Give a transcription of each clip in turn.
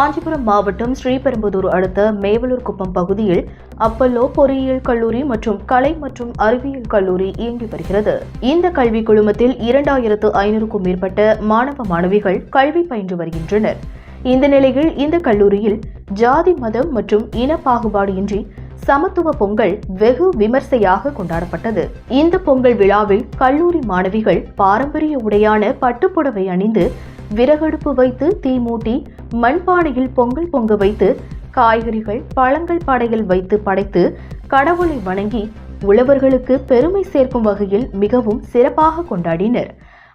காஞ்சிபுரம் மாவட்டம் ஸ்ரீபெரும்புதூர் அடுத்த மேவலூர்குப்பம் பகுதியில் அப்பல்லோ பொறியியல் கல்லூரி மற்றும் கலை மற்றும் அறிவியல் கல்லூரி இயங்கி வருகிறது. இந்த கல்விக் குழுமத்தில் 2500க்கும் மேற்பட்ட மாணவ மாணவிகள் கல்வி பயின்று வருகின்றனர். இந்த நிலையில் இந்த கல்லூரியில் ஜாதி மதம் மற்றும் இன பாகுபாடு இன்றி சமத்துவ பொங்கல் வெகு விமர்சையாக கொண்டாடப்பட்டது. இந்த பொங்கல் விழாவில் கல்லூரி மாணவிகள் பாரம்பரிய உடையான பட்டுப்புடவை அணிந்து விறகடுப்பு வைத்து தீ மூட்டி மண்பானையில் பொங்கல் பொங்க வைத்து காய்கறிகள் பழங்கள் படையில் வைத்து படைத்து கடவுளை வணங்கி உழவர்களுக்கு பெருமை சேர்க்கும் வகையில் மிகவும் சிறப்பாக கொண்டாடினர்.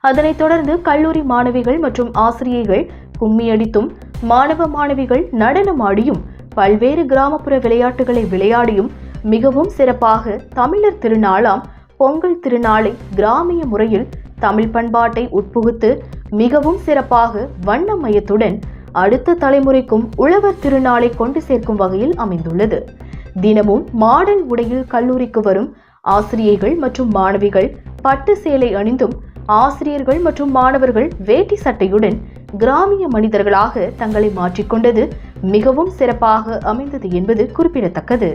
அதனைத் தொடர்ந்து கல்லூரி மாணவிகள் மற்றும் ஆசிரியர்கள் கும்மியடித்தும் மாணவ மாணவிகள் நடனமாடியும் பல்வேறு கிராமப்புற விளையாட்டுகளை விளையாடியும் மிகவும் சிறப்பாக தமிழர் திருநாளாம் பொங்கல் திருநாளை கிராமிய முறையில் தமிழ் பண்பாட்டை உட்புகுத்து மிகவும் சிறப்பாக வண்ணமயத்துடன் அடுத்த தலைமுறைக்கும் உழவர் திருநாளை கொண்டு சேர்க்கும் வகையில் அமைந்துள்ளது. தினமும் மாடல் உடையில் கல்லூரிக்கு வரும் ஆசிரியர்கள் மற்றும் மாணவிகள் பட்டு சேலை அணிந்தும் ஆசிரியர்கள் மற்றும் மாணவர்கள் வேட்டி சட்டையுடன் கிராமிய மனிதர்களாக தங்களை மாற்றிக்கொண்டது மிகவும் சிறப்பாக அமைந்தது என்பது குறிப்பிடத்தக்கது.